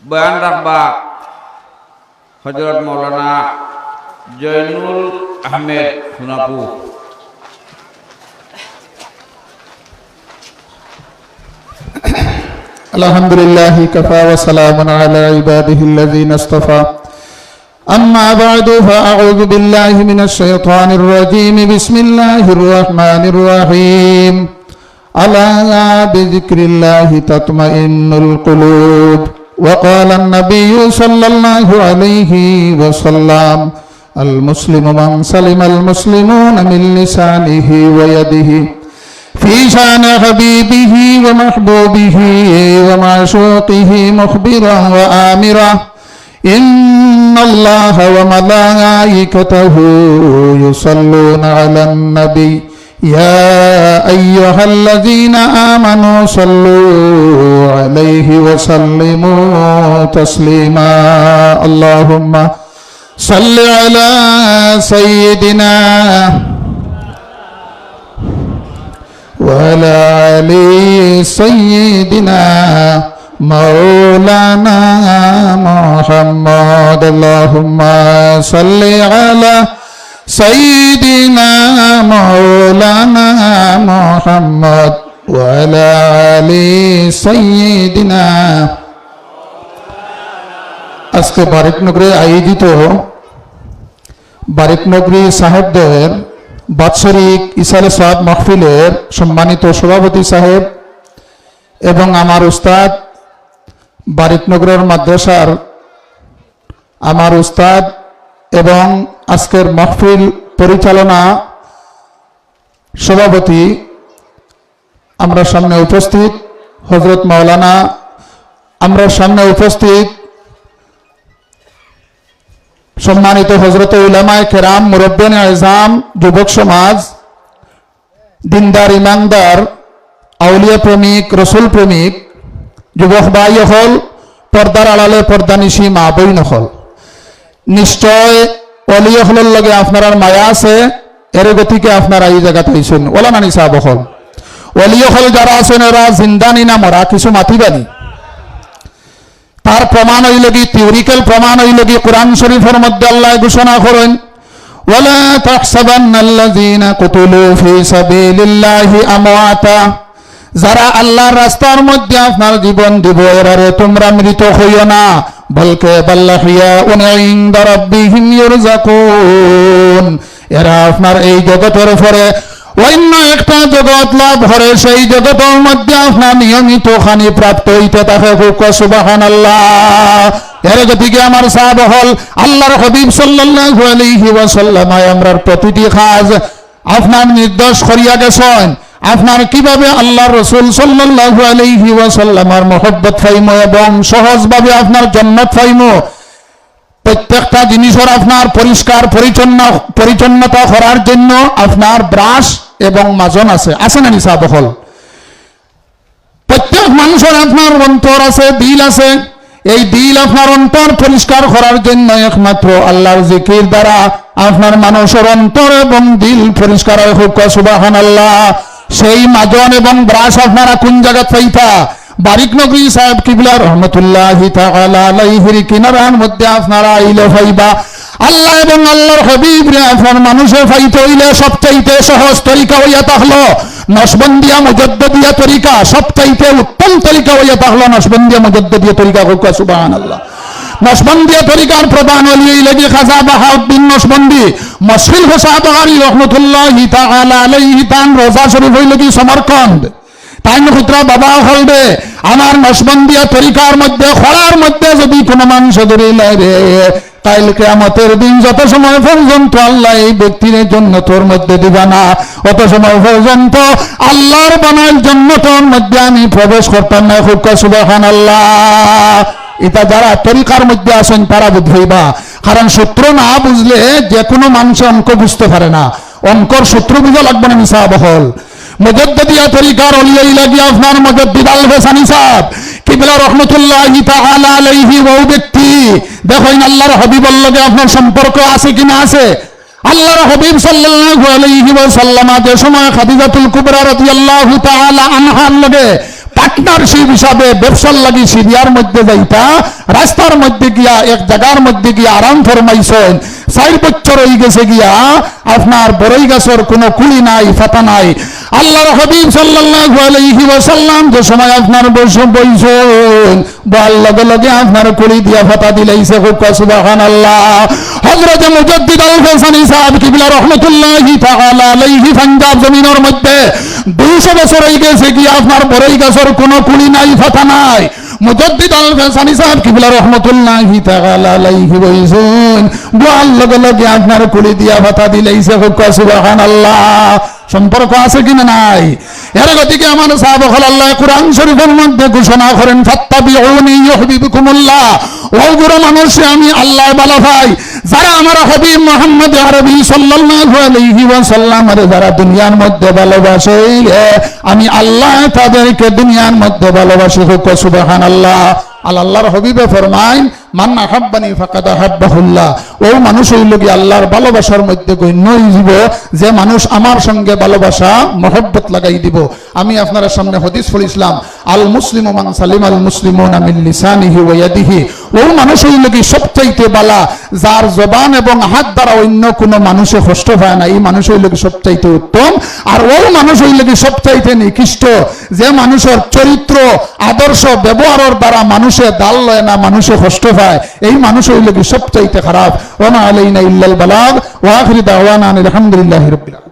বয়ান রাখবা হযরত মাওলানা জয়নুল আহমেদ সোনাপুর। আলহামদুলিল্লাহি কাফা ওয়া সালামুন আলা ইবাদিহিল্লাযীনা ইসতাফা। أما بعد فأعوذ بالله من الشيطان الرجيم بسم الله الرحمن الرحيم ألا بذكر الله تطمئن القلوب وقال النبي صلى الله عليه وسلم المسلم من سلم المسلمون من لسانه ويده في شان حبيبه ومحبوبه ومعشوقه مخبرا وآمرا إن الله وملائكته يصلون على النبي يا أيها الذين آمنوا صلوا عليه وسلموا تسليما اللهم صل على سيدنا وعلى آل سيدنا مولانا محمد اللهم صل على سيدنا مولانا محمد وعلى آل سيدنا। আজকে বারিকনগরে আয়োজিত বারিকনগরী সাহেবদের বাৎসরিক ইসালে সওয়াব মাহফিলের সম্মানিত সভাপতি সাহেব এবং আমার উস্তাদ বারিকনগরের মাদ্রাসার আমার উস্তাদ এবং আজকের মাহফিল পরিচালনা সভাপতি আমরা সামনে উপস্থিত হযরত মাওলানা, আমরা সামনে উপস্থিত সম্মানিত হযরত উলামায়ে কেরাম, মুরব্বিয়ানে আযম, যুবক সমাজ, দিনদার ইমানদার, আউলিয়া প্রেমিক, রসুল প্রেমিক যুবক ভাই হল, পর্দার আড়ালে পর্দানিশী মা বইন হল, নিশ্চয় অলি হলের লগে আপনার মায়া আছে, এর গতিকে আপনারা এই জায়গাতে আইছেন। ওলা নানি সাহেব হল অলি হল যারা আছেন এরা জিন্দানি না মরা কিছু মাতিবানি। তার প্রমাণ হইল কি, থিওরিক্যাল প্রমাণ হইল কি, কোরআন শরীফের মধ্যে আল্লাহ ঘোষণা করেন ওয়ালা তাহসাবান্নাল্লাযীনা কুতিলু ফী সাবিলিল্লাহি আমওয়াতা, যারা আল্লাহর রাস্তার মধ্যে আপনার জীবন দিব এরারে তোমরা মৃত হইও না, বলকে বাল্লাহিয়াউন ইনদা রাব্বিহিম ইরযাকুন, এরা আপনার এই জগতের উপরে অন্য একটা জগৎ লাভ করে, সেই জগতের মধ্যে আপনার নিয়মিত খানি প্রাপ্ত হইতে থাকে। সুবহানাল্লাহ। এর গতিকে আমার সাহাব হল আল্লাহর হাবিব সাল্লাল্লাহু আলাইহি ওয়াসাল্লাম আমরার প্রতিটি কাজ আপনার নির্দেশ করিয়া গেছেন, আপনার কিভাবে আল্লাহর রাসূল সাল্লাল্লাহু আলাইহি ওয়াসাল্লামের মহব্বত পাইমো এবং সহজভাবে আপনার জান্নাত পাইমো। প্রত্যেকটা জিনিসের আপনার পরিষ্কার পরিচ্ছন্নতা করার জন্য আপনার ব্রাশ এবং মাজন আছে, আছে না নিসাব হল। প্রত্যেক মানুষের আপনার অন্তর আছে, দিল আছে, এই দিল আপনার অন্তর পরিষ্কার করার জন্য একমাত্র আল্লাহর জিকির দ্বারা আপনার মানুষের অন্তর এবং দিল পরিষ্কার হয়। সুবহানাল্লাহ। সেই মাজন এবং ব্রাশ আপনারা কোন জায়গা পাইতা? বারিকনগরী সাহেব কিবলা রহমতুল্লাহি তাআলা আলাইহির কিনারার মধ্যে আপনারা আইলে পাইবা। আল্লাহ এবং আল্লাহর হাবিব রে আপনার মানুষে পাইতে হইলে সবচাইতে সহজ তরিকা হইয়া থাকলো নশবন্দিয়া মুজাদ্দিদিয়া তরিকা, সবচাইতে উত্তম তরিকা হইয়া থাকলো নশবন্দিয়া মুজাদ্দিদিয়া তরিকা। সুবহানাল্লাহ। নশবন্দিয়া তরিকার প্রধান ওলি লাগি খাজা বাহাউদ্দিন নশবন্দি, মশফিল হোসেন বাহারি রহমতুল্লাহি তাআলা আলাইহি তান রোজা শরীফ হইল কি সমরকন্দ। তাই নক্ষত্রা বাবা হলবে আমার নশবন্দিয়া তরিকার মধ্যে খরার মধ্যে যদি কোনো মানুষ ধরিলে রে, তাইলে কিয়ামতের দিন যত সময় পর্যন্ত আল্লাহ এই ব্যক্তির জন্নতের মধ্যে দিবা না, অত সময় পর্যন্ত আল্লাহর বানার জন্নতের মধ্যে আমি প্রবেশ করতাম না। সুবহানাল্লাহ। এটা যারা তরিকার মধ্যে আসেন তারা বুঝাইবা, কারণ সূত্র না বুঝলে যে কোনো মানুষ অঙ্ক বুঝতে পারে না। অঙ্কর সূত্র বুঝা লাগবে না। নিসাব হল মুজাদ্দিদিয়া তরিকার ওলিয়াই লাগি আপনার মুজাদ্দিদ আল হাসানী সাহেব কিবলা রহমতুল্লাহি তাআলা আলাইহি, ওই ব্যক্তি দেখেন আল্লাহর হাবিবের লগে আপনার সম্পর্ক আছে কিনা আছে। আল্লাহর হাবিব সাল্লাল্লাহু আলাইহি ওয়াসাল্লাম যে সময় খাদিজাতুল কুবরা রাদিয়াল্লাহু তাআলা আনহার লগে পার্টনারশিপ হিসাবে ব্যবসার লাগি সিরিয়ার মধ্যে যাইতা রাস্তার মধ্যে গিয়া এক জায়গার মধ্যে গিয়া আরাম ফরমাইছেন 4 বছর হয়ে গেছে গিয়া আপনার বড়ই গাছের কোনো কুলি নাই ফাতা নাই আল্লাহর হাবিব সাল্লাল্লাহু আলাইহি ওয়াসাল্লাম যে সময় আপনার বৈষম বইছেন বল লগে লগে আপনার কুলি দিয়া ফাতা দিলাইছে সুবহানাল্লাহ হযরত মুজাদ্দিদ আল-হাসানী সাহেব কিবলা রাহমাতুল্লাহি তাআলা আলাইহি পাঞ্জাব জমিনের মধ্যে 200 বছর হয়ে গেছে কি আপনার বড়ই গাছের কোনো কুলি নাই ফাতা নাই মুজাদ্দিদ আল-হাসানী সাহেব কিবলা রাহমাতুল্লাহি তাআলা আলাইহি বইছেন বল লগে লগে আপনার কুলি দিয়া ফাতা দিলাইছে সুবহানাল্লাহ সম্পর্ক আছে কিনা নাই এর গতিকে আমার সাহাবা আল্লাহ কুরআন শরীফের মধ্যে ঘোষণা করেন ফাত্তাবিউনি ইউহিব্বুকুমুল্লাহ ও গুরু মানুষ আমি আল্লাহ ভালো ভাই যারা আমার হাবিব মুহাম্মদ আরবি সাল্লাল্লাহু আলাইহি ওয়াসাল্লামের যারা দুনিয়ার মধ্যে ভালোবাসে আমি আল্লাহ তাদেরকে দুনিয়ার মধ্যে ভালোবাসি সুবহানাল্লাহ আল্লাহর হাবিবে ফরমায় মান আহাব্বানি ফাকাদ আহাব্বাহুল্লাহ ও মানুষ হইল কি আল্লাহর ভালোবাসার মধ্যে গণ্য হইব যে মানুষ আমার সঙ্গে ভালোবাসা মহব্বত লাগাই দিব আমি আপনাদের সামনে হাদিস পড়িছিলাম আল মুসলিমু মান সালিম আল মুসলিমুনা মিন লিসানিহি ওয়া ইয়াদিহি ও মানুষ হইল কি সবচাইতে বালা যার জবান এবং হাত দ্বারা অন্য কোনো মানুষে কষ্ট পায় না এই মানুষ হইল কি সবচাইতে উত্তম আর ও মানুষ হইল কি সবচাইতে নিকৃষ্ট যে মানুষের চরিত্র আদর্শ ব্যবহারের দ্বারা মানুষে দাল লয় না মানুষে কষ্ট পায় এই মানুষ হইল কি সবচাইতে খারাপ ওয়া মা আলাইনা ইল্লাল বালাগ ওয়া আখিরু দাওয়ানা আলহামদুলিল্লাহি রাব্বিল আলামিন